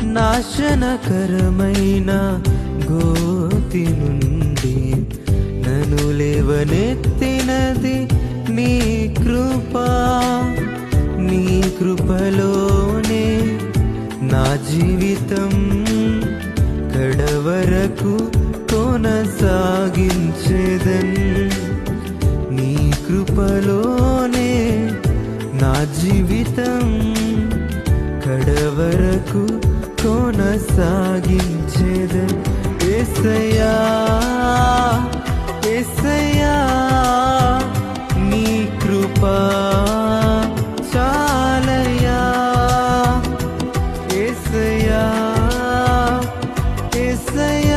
నాశనకరమైన గోతి నుండి నన్ను లేవనెత్తినది నీ కృపా. నీ కృపలోనే నా జీవితం కడవరకు కొనసాగించేదన్. నీ కృపలోనే నా జీవితం కడవరకు కొనసాగించేదన్. యేసయ్యా యేసయ్యా నీ కృపా చాలయ్యా. యేసయ్యా యేసయ్యా